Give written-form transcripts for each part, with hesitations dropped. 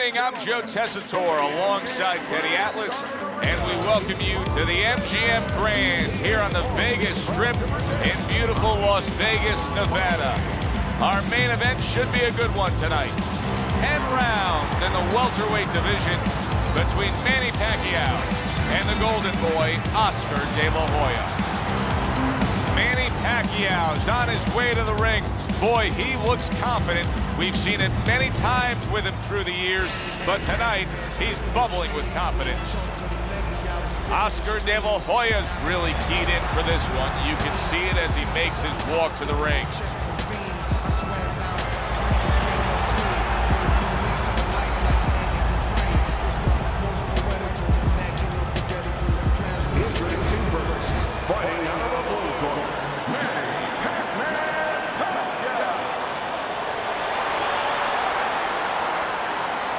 evening. I'm Joe Tessitore alongside Teddy Atlas, and we welcome you to the MGM Grand here on the Vegas Strip in beautiful Las Vegas, Nevada. Our main event should be a good one tonight. 10 rounds in the welterweight division between Manny Pacquiao and the Golden Boy, Oscar De La Hoya. Manny Pacquiao's on his way to the ring. Boy, he looks confident. We've seen it many times with him through the years, but tonight he's bubbling with confidence. Oscar De La Hoya's really keyed in for this one. You can see it as he makes his walk to the ring. Introducing first, fighting out of the blue corner, Manny Pacquiao.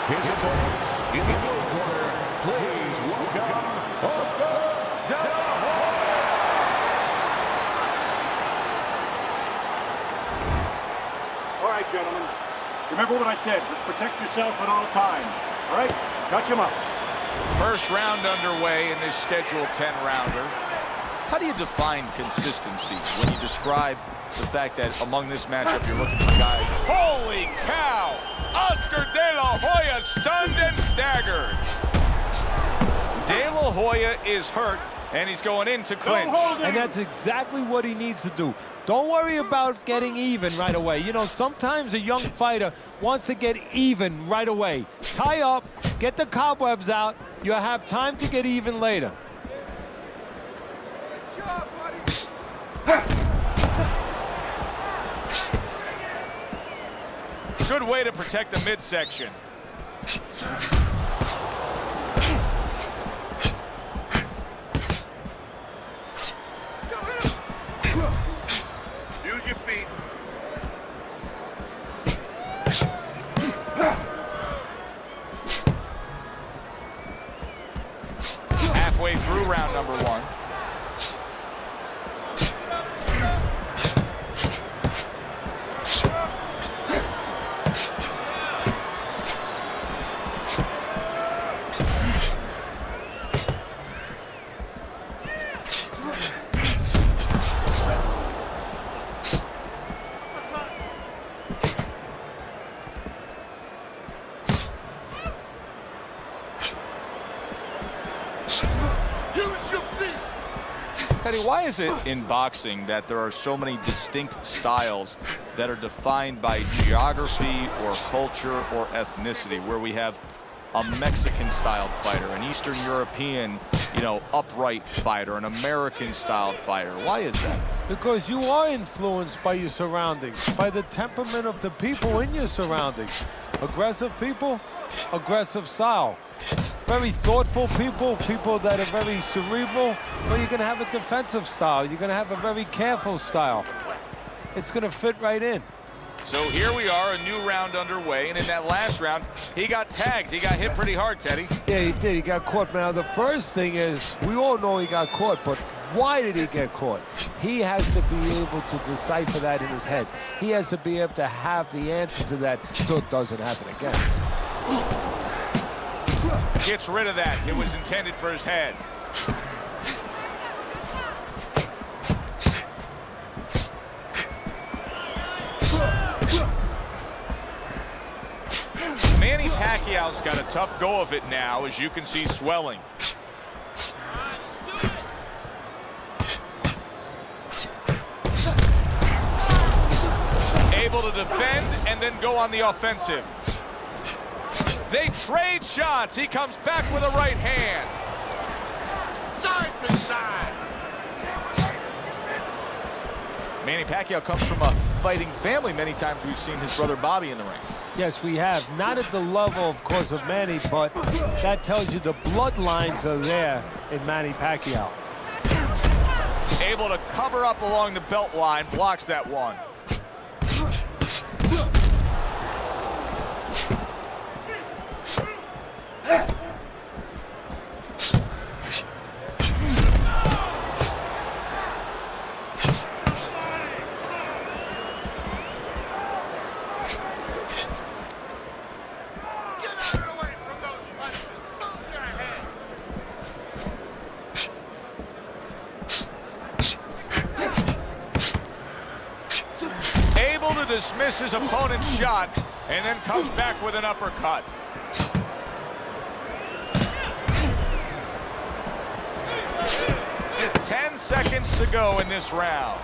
His opponents in the blue corner, please welcome Oscar De La Hoya. All right, gentlemen. Remember what I said. Let's protect yourself at all times. All right? Touch him up. First round underway in this scheduled 10-rounder. How do you define consistency when you describe the fact that among this matchup you're looking for guys? Holy cow! Oscar De La Hoya stunned and staggered. De La Hoya is hurt, and he's going into clinch. And that's exactly what he needs to do. Don't worry about getting even right away. You know, sometimes a young fighter wants to get even right away. Tie up, get the cobwebs out. You'll have time to get even later. Good job, buddy. Good way to protect the midsection. Use your feet. Halfway through round number one. Use your feet. Teddy, why is it in boxing that there are so many distinct styles that are defined by geography or culture or ethnicity, where we have a Mexican-styled fighter, an Eastern European, upright fighter, an American-styled fighter? Why is that? Because you are influenced by your surroundings, by the temperament of the people in your surroundings. Aggressive people, aggressive style. Very thoughtful people, people that are very cerebral, but you're going to have a defensive style. You're going to have a very careful style. It's going to fit right in. So here we are, a new round underway, and in that last round, he got tagged. He got hit pretty hard, Teddy. Yeah, he did. He got caught. Now, the first thing is, we all know he got caught, but why did he get caught? He has to be able to decipher that in his head. He has to be able to have the answer to that so it doesn't happen again. Gets rid of that. It was intended for his head. Manny Pacquiao's got a tough go of it now, as you can see, swelling. Able to defend and then go on the offensive. They trade shots. He comes back with a right hand. Side to side. Manny Pacquiao comes from a fighting family. Many times we've seen his brother Bobby in the ring. Yes, we have. Not at the level, of course, of Manny, but that tells you the bloodlines are there in Manny Pacquiao. Able to cover up along the belt line, blocks that one. Get out of the way. dismiss his opponent's shot and then comes back with an uppercut. Ten seconds to go in this round.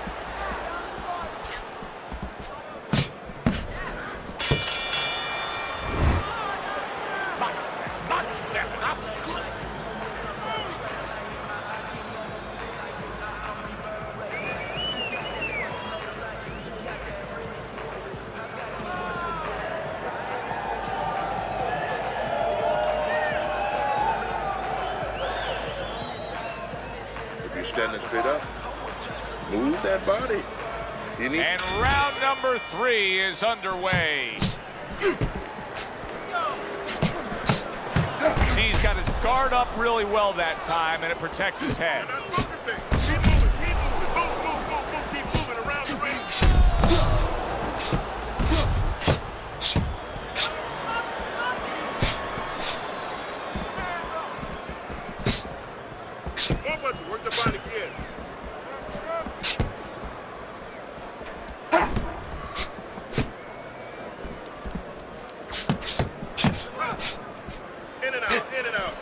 Standing straight up. Move that body. And round number 3 is underway. See, he's got his guard up really well that time, and it protects his head. Keep moving around the ring. Work the body again. In and out, in and out.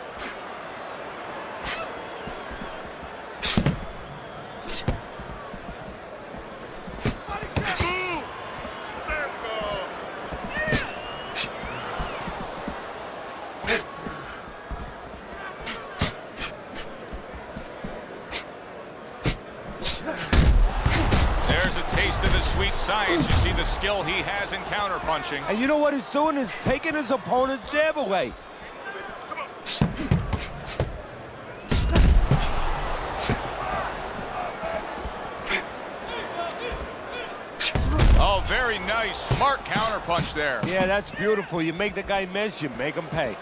Move! Circle! There's a taste of his sweet science. You see the skill he has in counterpunching. And you know what he's doing is taking his opponent's jab away. Oh, very nice. Smart counterpunch there. Yeah, that's beautiful. You make the guy miss, you make him pay.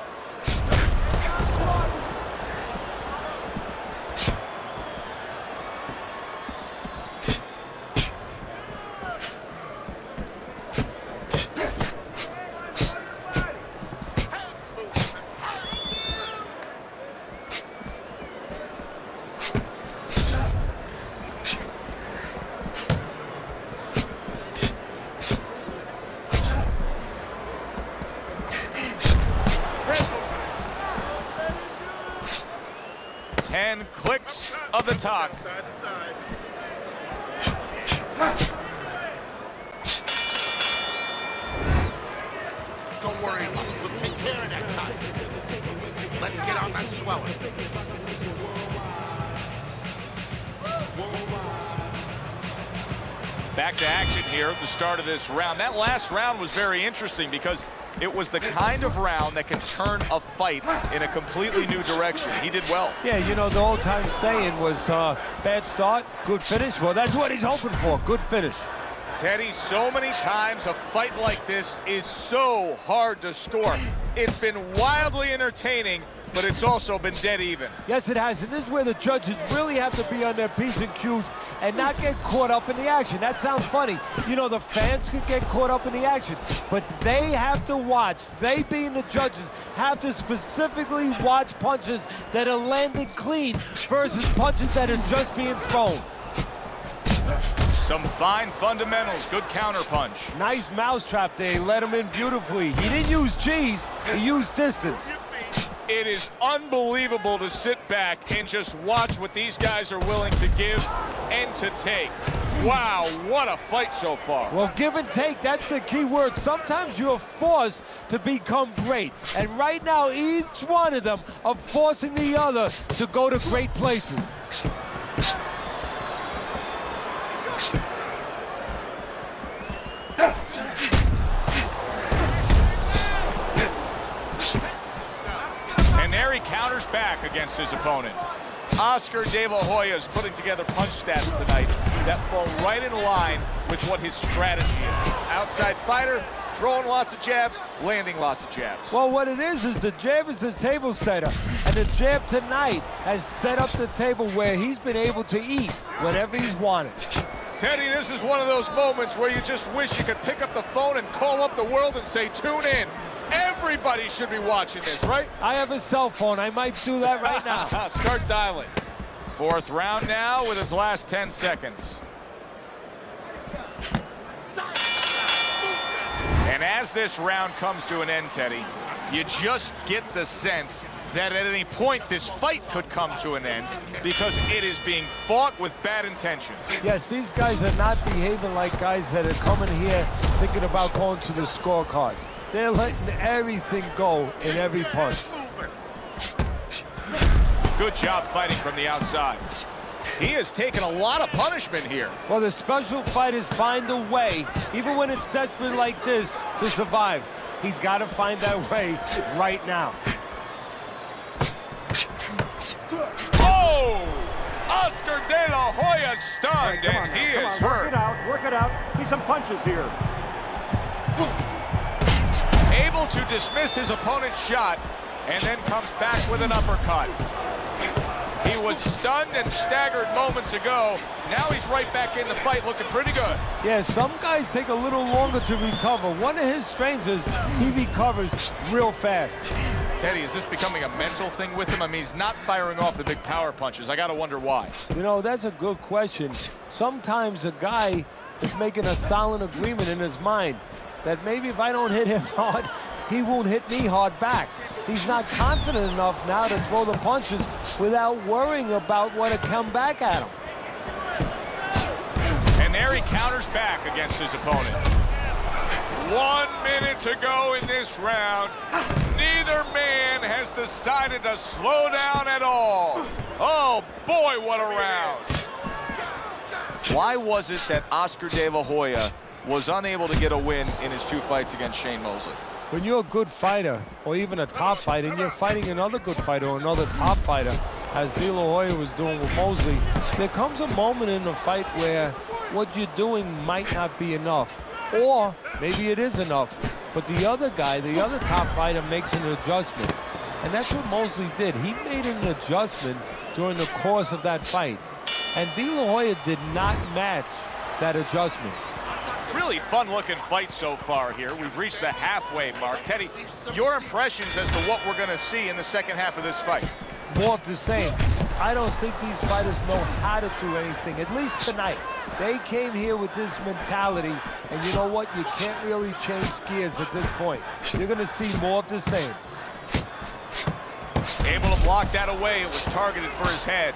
And clicks of the talk. Side to side. Don't worry about it. We'll take care of that cut. Let's get on that swelling. Back to action here at the start of this round. That last round was very interesting because it was the kind of round that can turn a fight in a completely new direction. He did well. Yeah, you know, the old-time saying was bad start, good finish. Well, that's what he's hoping for, good finish. Teddy, so many times a fight like this is so hard to score. It's been wildly entertaining, but it's also been dead even. Yes, it has, and this is where the judges really have to be on their P's and Q's and not get caught up in the action. That sounds funny. You know, the fans could get caught up in the action, but they have to watch. They, being the judges, have to specifically watch punches that are landed clean versus punches that are just being thrown. Some fine fundamentals, good counterpunch. Nice mousetrap there, he let him in beautifully. He didn't use G's, he used distance. It is unbelievable to sit back and just watch what these guys are willing to give and to take. Wow, what a fight so far. Well, give and take, that's the key word. Sometimes you're forced to become great. And right now, each one of them are forcing the other to go to great places. And there he counters back against his opponent. Oscar De La Hoya is putting together punch stats tonight that fall right in line with what his strategy is. Outside fighter, throwing lots of jabs, landing lots of jabs. Well, what it is the jab is the table setter. And the jab tonight has set up the table where he's been able to eat whatever he's wanted. Teddy, this is one of those moments where you just wish you could pick up the phone and call up the world and say, tune in. Everybody should be watching this, right? I have a cell phone. I might do that right now. Start dialing. Fourth round now with his last 10 seconds. And as this round comes to an end, Teddy, you just get the sense that at any point this fight could come to an end because it is being fought with bad intentions. Yes, these guys are not behaving like guys that are coming here thinking about going to the scorecards. They're letting everything go in every punch. Good job fighting from the outside. He has taken a lot of punishment here. Well, the special fighters find a way, even when it's desperate like this, to survive. He's got to find that way right now. Oh! Oscar De La Hoya stunned, and he is hurt. Work it out. See some punches here. Able to dismiss his opponent's shot, and then comes back with an uppercut. He was stunned and staggered moments ago. Now he's right back in the fight, looking pretty good. Yeah, some guys take a little longer to recover. One of his strengths is he recovers real fast. Teddy, is this becoming a mental thing with him? I mean, he's not firing off the big power punches. I got to wonder why. You know, that's a good question. Sometimes a guy is making a silent agreement in his mind that maybe if I don't hit him hard, he won't hit me hard back. He's not confident enough now to throw the punches without worrying about what will come back at him. And there he counters back against his opponent. 1 minute to go in this round. Neither man has decided to slow down at all. Oh, boy, what a round. Why was it that Oscar De La Hoya was unable to get a win in his 2 fights against Shane Mosley? When you're a good fighter, or even a top fighter, and you're fighting another good fighter or another top fighter, as De La Hoya was doing with Mosley, there comes a moment in the fight where what you're doing might not be enough. Or maybe it is enough, but the other guy, the other top fighter, makes an adjustment. And that's what Mosley did. He made an adjustment during the course of that fight. And De La Hoya did not match that adjustment. Really fun-looking fight so far here. We've reached the halfway mark. Teddy, your impressions as to what we're going to see in the second half of this fight? More of the same. I don't think these fighters know how to do anything, at least tonight. They came here with this mentality, and you know what? You can't really change gears at this point. You're going to see more of the same. Able to block that away. It was targeted for his head.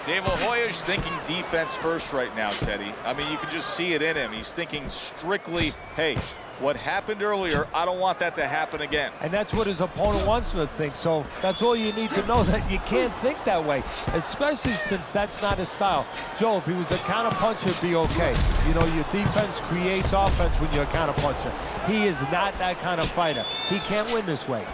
De La Hoya's thinking defense first right now, Teddy. I mean, you can just see it in him. He's thinking strictly, hey, what happened earlier, I don't want that to happen again. And that's what his opponent wants him to think. So that's all you need to know, that you can't think that way, especially since that's not his style. Joe, if he was a counterpuncher, it'd be okay. You know, your defense creates offense when you're a counterpuncher. He is not that kind of fighter. He can't win this way.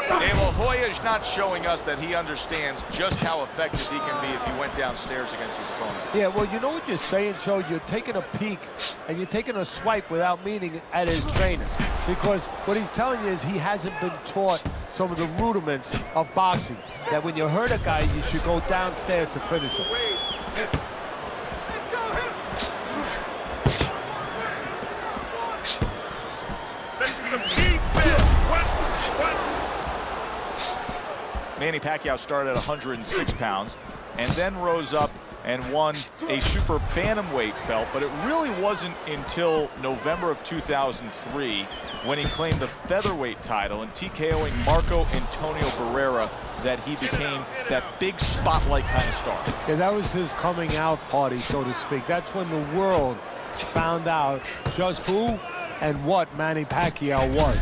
De La Hoya is not showing us that he understands just how effective he can be if he went downstairs against his opponent. Yeah, well, you know what you're saying, Joe? You're taking a peek and you're taking a swipe without meaning at his trainers. Because what he's telling you is he hasn't been taught some of the rudiments of boxing. That when you hurt a guy, you should go downstairs to finish him. Manny Pacquiao started at 106 pounds and then rose up and won a super bantamweight belt, but it really wasn't until November of 2003 when he claimed the featherweight title and TKOing Marco Antonio Barrera that he became that big spotlight kind of star. Yeah, that was his coming out party, so to speak. That's when the world found out just who and what Manny Pacquiao was.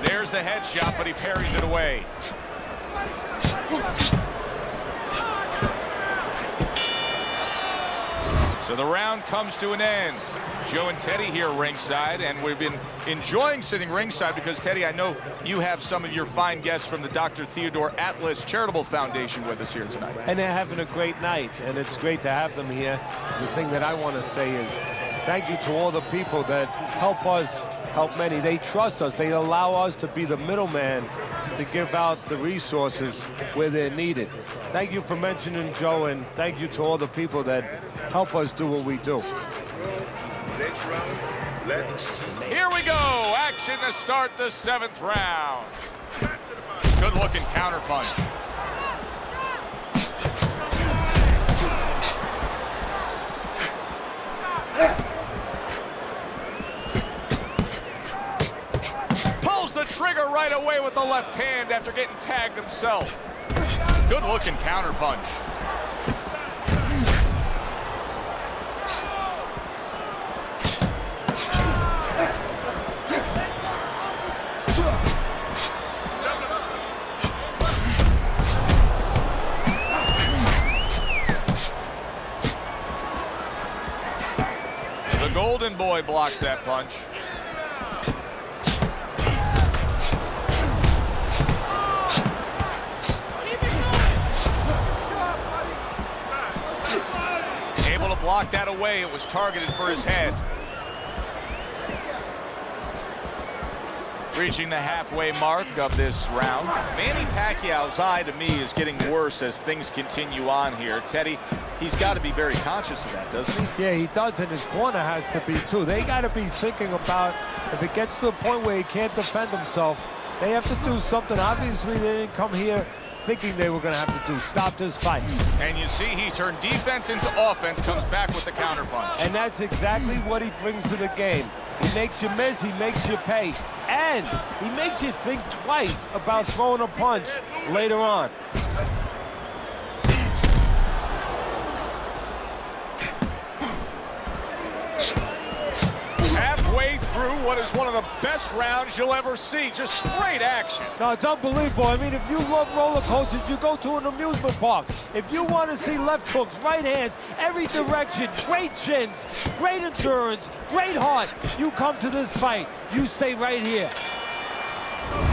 There's the headshot, but he parries it away. So the round comes to an end. Joe and Teddy here ringside, and we've been enjoying sitting ringside because, Teddy, I know you have some of your fine guests from the Dr. Theodore Atlas Charitable Foundation with us here tonight. And they're having a great night, and it's great to have them here. The thing that I want to say is thank you to all the people that help us help many. They trust us. They allow us to be the middleman to give out the resources where they're needed. Thank you for mentioning Joe, and thank you to all the people that help us do what we do. Here we go. Action to start the 7th round. Good-looking counterpunch. Pulls the trigger right away with the left hand after getting tagged himself. Good-looking counterpunch. The Golden Boy blocks that punch. Able to block that away. It was targeted for his head. Reaching the halfway mark of this round. Manny Pacquiao's eye, to me, is getting worse as things continue on here. Teddy, he's got to be very conscious of that, doesn't he? Yeah, he does, and his corner has to be, too. They got to be thinking about if it gets to the point where he can't defend himself, they have to do something. Obviously, they didn't come here thinking they were going to have to stop this fight. And you see he turned defense into offense, comes back with the counterpunch. And that's exactly what he brings to the game. He makes you miss, he makes you pay, and he makes you think twice about throwing a punch later on. Halfway through what is one of the best rounds you'll ever see. Just great action. No, it's unbelievable. I mean, if you love roller coasters, you go to an amusement park. If you want to see left hooks, right hands, every direction, great chins, great endurance, great heart, you come to this fight. You stay right here.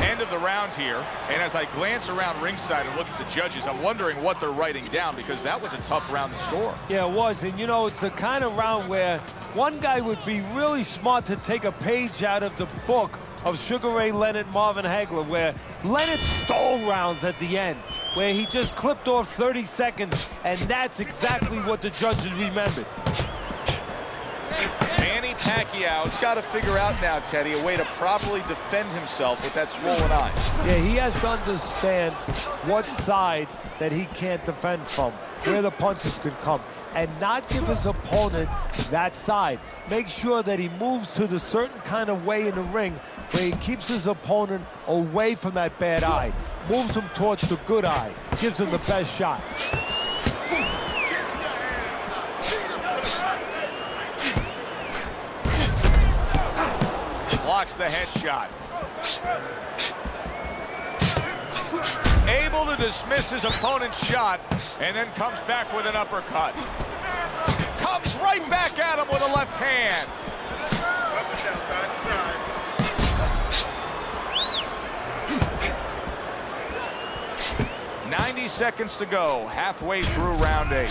End of the round here, and as I glance around ringside and look at the judges, I'm wondering what they're writing down, because that was a tough round to score. Yeah, it was, and you know, it's the kind of round where one guy would be really smart to take a page out of the book of Sugar Ray Leonard, Marvin Hagler, where Leonard stole rounds at the end, where he just clipped off 30 seconds, and that's exactly what the judges remembered. Manny Pacquiao's got to figure out now, Teddy, a way to properly defend himself with that swollen eye. Yeah, he has to understand what side that he can't defend from, where the punches can come, and not give his opponent that side. Make sure that he moves to the certain kind of way in the ring where he keeps his opponent away from that bad eye, moves him towards the good eye, gives him the best shot. Blocks the headshot. Able to dismiss his opponent's shot, and then comes back with an uppercut. Comes right back at him with a left hand. Up and down, side to side. 90 seconds to go, halfway through round 8.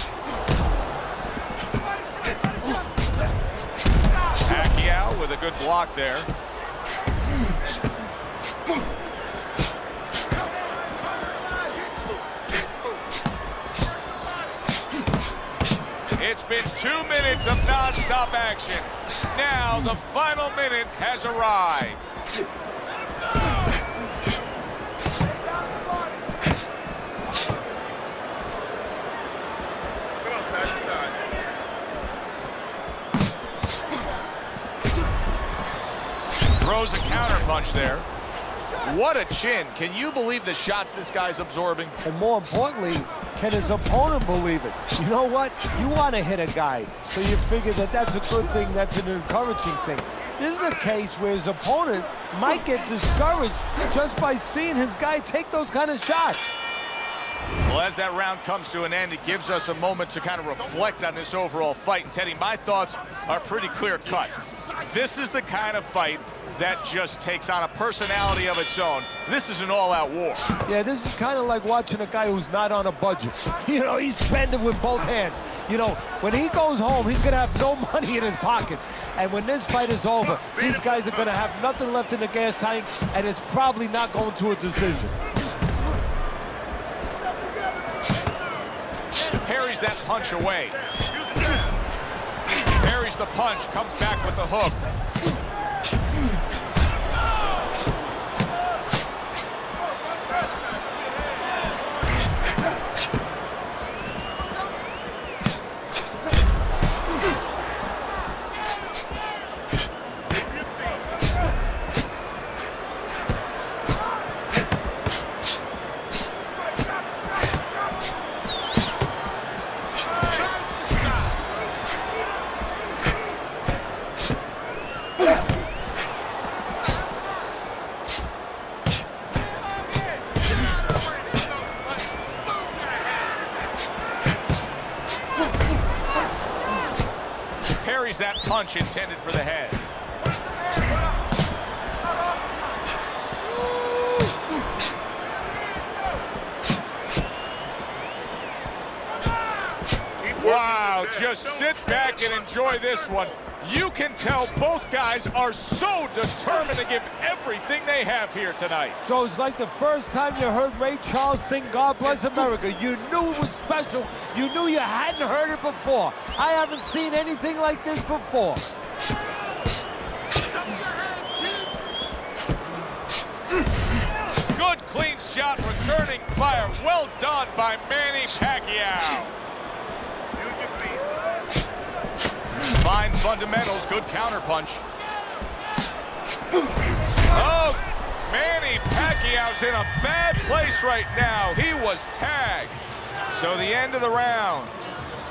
Pacquiao with a good block there. It's been 2 minutes of non-stop action. Now the final minute has arrived. Come on, side to side. Throws a counterpunch there. What a chin. Can you believe the shots this guy's absorbing? And more importantly, can his opponent believe it? You know what? You want to hit a guy, so you figure that that's a good thing, that's an encouraging thing. This is a case where his opponent might get discouraged just by seeing his guy take those kind of shots. Well, as that round comes to an end, it gives us a moment to kind of reflect on this overall fight. And Teddy, my thoughts are pretty clear cut. This is the kind of fight that just takes on a personality of its own. This is an all-out war. Yeah, this is kind of like watching a guy who's not on a budget. You know, he's spending with both hands. You know, when he goes home, he's going to have no money in his pockets. And when this fight is over, these guys are going to have nothing left in the gas tank, and it's probably not going to a decision. Parries that punch away. Parries the punch, comes back with the hook. parries that punch intended for the head. Wow, just sit back and enjoy this one. You can tell both guys are so determined to give everything they have here tonight. Joe, it's like the first time you heard Ray Charles sing God Bless America. You knew it was special. You knew you hadn't heard it before. I haven't seen anything like this before. Good clean shot, returning fire. Well done by Manny Pacquiao. Fine fundamentals, good counterpunch. Oh, Manny Pacquiao's in a bad place right now. He was tagged. So the end of the round.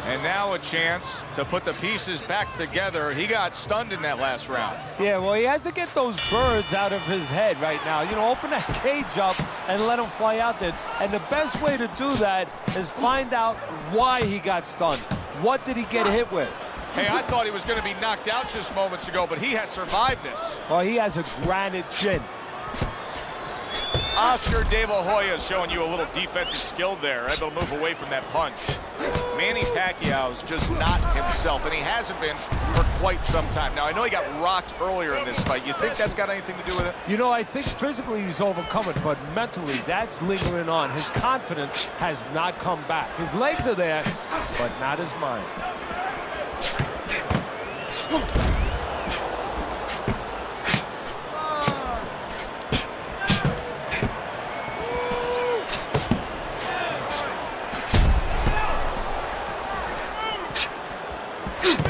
And now a chance to put the pieces back together. He got stunned in that last round. Yeah, well, he has to get those birds out of his head right now. You know, open that cage up and let him fly out there. And the best way to do that is find out why he got stunned. What did he get hit with? Hey, I thought he was going to be knocked out just moments ago, but he has survived this. Well, he has a granite chin. Oscar De La Hoya is showing you a little defensive skill there, able to move away from that punch. Manny Pacquiao is just not himself, and he hasn't been for quite some time. Now, I know he got rocked earlier in this fight. You think that's got anything to do with it? You know, I think physically he's overcome it, but mentally that's lingering on. His confidence has not come back. His legs are there, but not his mind.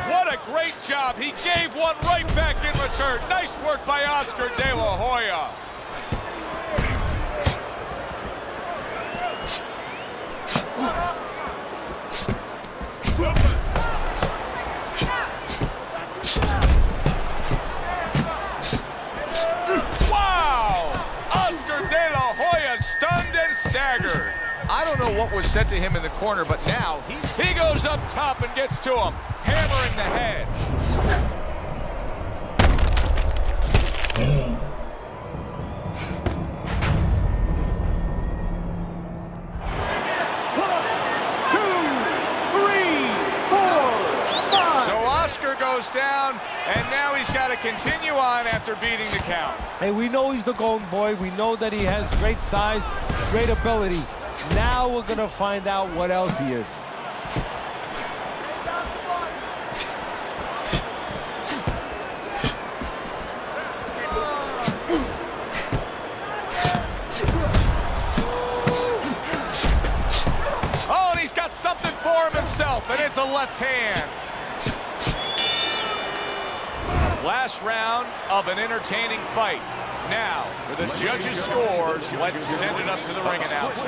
What a great job. He gave one right back in return. Nice work by Oscar De La Hoya. Wow! Oscar De La Hoya stunned and staggered. I don't know what was said to him in the corner, but now he goes up top and gets to him, hammering the head. So Oscar goes down, and now he's got to continue on after beating the count. Hey, we know he's the golden boy. We know that he has great size, great ability. Now we're going to find out what else he is. Oh, and he's got something for him himself, and it's a left hand. Last round of an entertaining fight. Now, for the judges' scores, let's send it up to the ring announcer.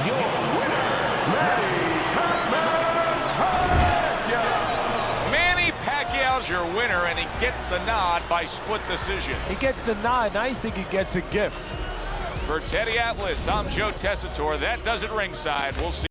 Your winner, Manny Pacquiao's your winner, and he gets the nod by split decision. He gets the nod, and I think he gets a gift. For Teddy Atlas, I'm Joe Tessitore. That does it ringside. We'll see.